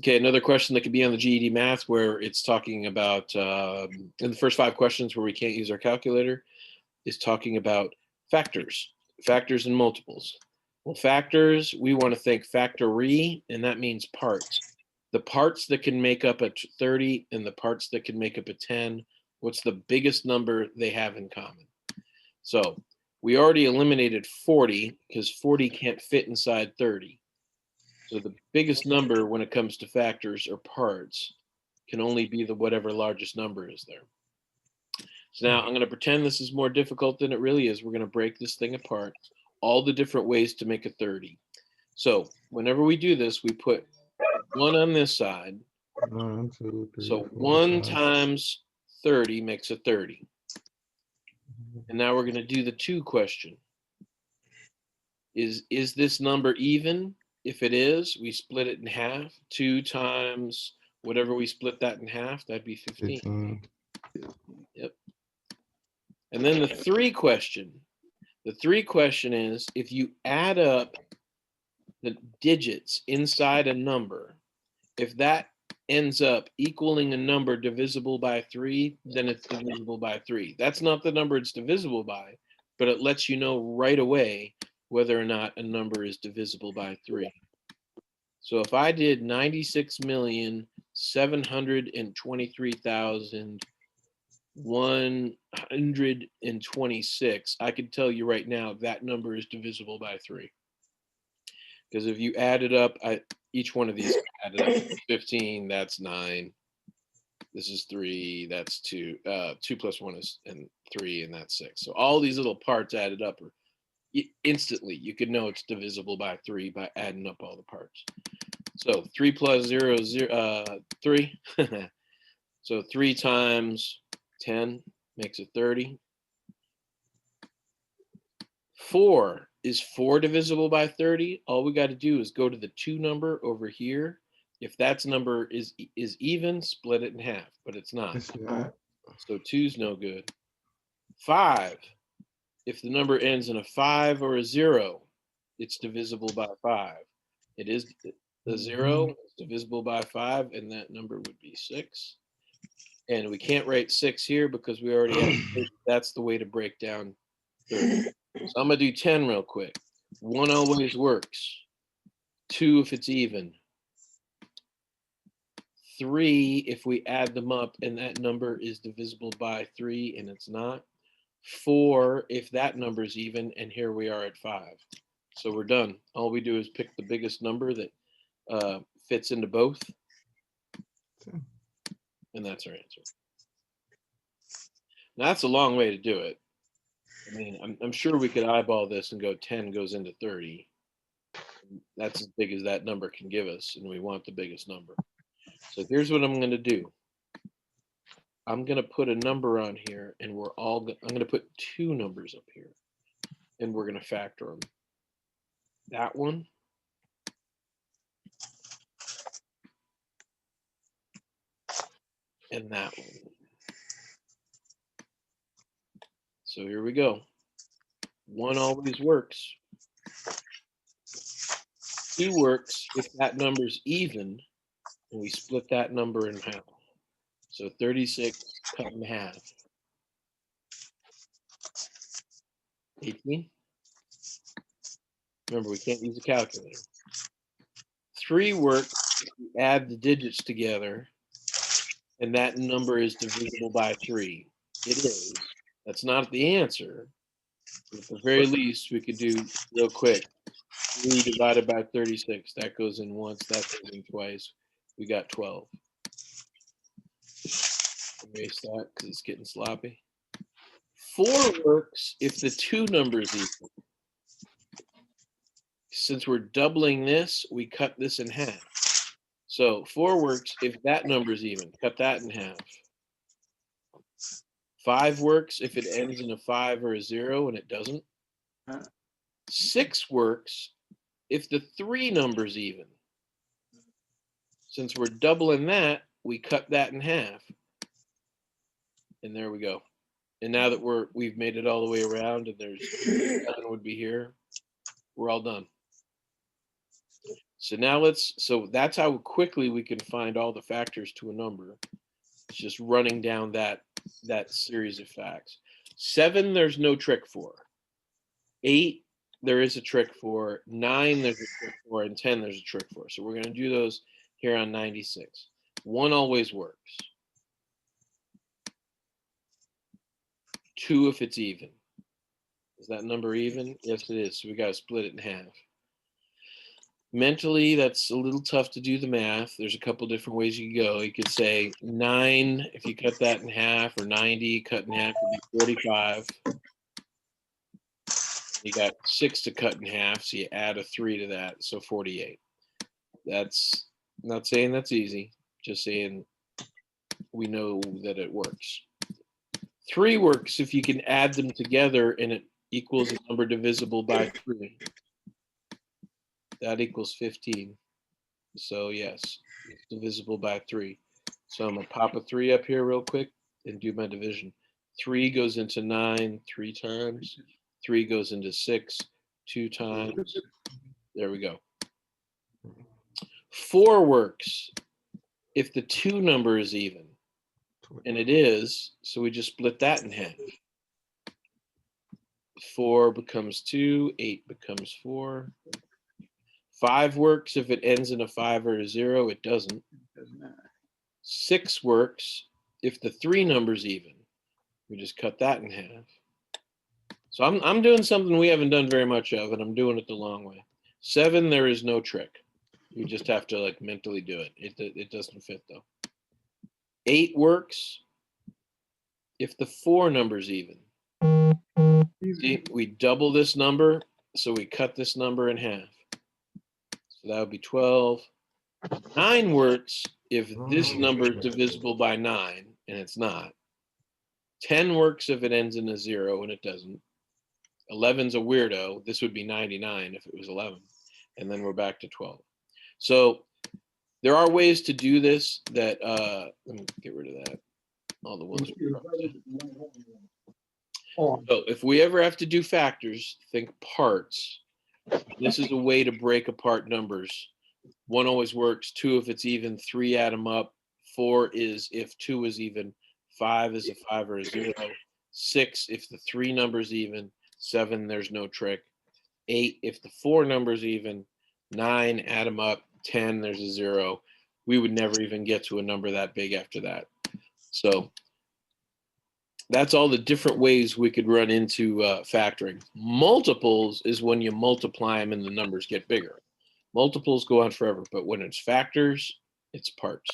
Okay, another question that could be on the GED Math where it's talking about, in the first 5 questions where we can't use our calculator, is talking about factors and multiples. Well, factors, we want to think factory, and that means parts. The parts that can make up a 30 and the parts that can make up a 10, what's the biggest number they have in common? So we already eliminated 40 because 40 can't fit inside 30. So the biggest number when it comes to factors or parts can only be the whatever largest number is there. So now I'm going to pretend this is more difficult than it really is. We're going to break this thing apart, all the different ways to make a 30. So whenever we do this, we put 1 on this side. 1, 2, 3, So 4, 1 5. times 30 makes a 30. And now we're going to do the 2 question. Is this number even? If it is, we split it in half. 2 times whatever we split that in half, that'd be 15. 15. Yep. And then the 3 question. The 3 question is, if you add up the digits inside a number, if that ends up equaling a number divisible by 3, then it's divisible by 3. That's not the number it's divisible by, but it lets you know right away whether or not a number is divisible by 3. So if I did 96,723,126, I could tell you right now that number is divisible by 3. Because if you add it up, each one of these added up. 15, that's 9. This is 3, that's 2. 2 plus 1 is 3, and that's 6. So all these little parts added up are instantly, you could know it's divisible by 3 by adding up all the parts. So 3 plus 0 is 3. So 3 times 10 makes it 30. 4, is 4 divisible by 30? All we got to do is go to the 2 number over here. If that number is even, split it in half, but it's not. It's not. So 2's no good. 5, if the number ends in a 5 or a 0, it's divisible by 5. It is the 0 is divisible by 5, and that number would be 6. And we can't write 6 here because we already have 30. That's the way to break down 30. So I'm going to do 10 real quick. 1 always works. 2 if it's even. 3 if we add them up and that number is divisible by 3 and it's not. 4 if that number is even, and here we are at 5. So we're done. All we do is pick the biggest number that fits into both, and that's our answer. Now that's a long way to do it. I mean, I'm sure we could eyeball this and go 10 goes into 30. That's as big as that number can give us, and we want the biggest number. So here's what I'm going to do. I'm going to put a number on here, and I'm going to put 2 numbers up here, and we're going to factor them. That one and that one. So here we go. 1 always works. 2 works if that number's even, and we split that number in half. So 36 cut in half. 18. Remember, we can't use a calculator. 3 works if we add the digits together, and that number is divisible by 3. It is. That's not the answer. But at the very least, we could do real quick. 3 divided by 36. That goes in once. That goes in twice. We got 12. Erase that because it's getting sloppy. 4 works if the 2 numbers equal. Since we're doubling this, we cut this in half. So 4 works if that number's even. Cut that in half. 5 works if it ends in a 5 or a 0, and it doesn't. 6 works if the 3 numbers even. Since we're doubling that, we cut that in half. And there we go. And now that we've made it all the way around, and there's 7 would be here, we're all done. So now so that's how quickly we can find all the factors to a number. It's just running down that series of facts. 7, there's no trick for. 8, there is a trick for. 9, there's a trick for, and 10, there's a trick for. So we're going to do those here on 96. 1 always works. 2 if it's even. Is that number even? Yes, it is. So we got to split it in half. Mentally, that's a little tough to do the math. There's a couple different ways you could go. You could say 9, if you cut that in half, or 90 cut in half would be 45. You got 6 to cut in half, so you add a 3 to that, so 48. That's not saying that's easy, just saying we know that it works. 3 works if you can add them together and it equals a number divisible by 3. That equals 15. So yes, it's divisible by 3. So I'm going to pop a 3 up here real quick and do my division. 3 goes into 9 3 times. 3 goes into 6 2 times. There we go. 4 works if the 2 number is even. And it is, so we just split that in half. 4 becomes 2, 8 becomes 4. 5 works if it ends in a 5 or a 0. It doesn't. 6 works if the 3 number's even. We just cut that in half. So I'm doing something we haven't done very much of, and I'm doing it the long way. 7, there is no trick. You just have to like mentally do it. It doesn't fit though. 8 works if the 4 number's even. See, we double this number, so we cut this number in half. So that would be 12. 9 works if this number is divisible by 9, and it's not. 10 works if it ends in a 0, and it doesn't. 11's a weirdo. This would be 99 if it was 11. And then we're back to 12. So there are ways to do this that, let me get rid of that. All the ones. So if we ever have to do factors, think parts. This is a way to break apart numbers. 1 always works. 2 if it's even. 3 add them up. 4 is if 2 is even. 5 is a 5 or a 0. 6 if the 3 number's even. 7, there's no trick. 8 if the 4 number's even. 9, add them up. 10, there's a 0. We would never even get to a number that big after that. So that's all the different ways we could run into factoring. Multiples is when you multiply them and the numbers get bigger. Multiples go on forever, but when it's factors, it's parts.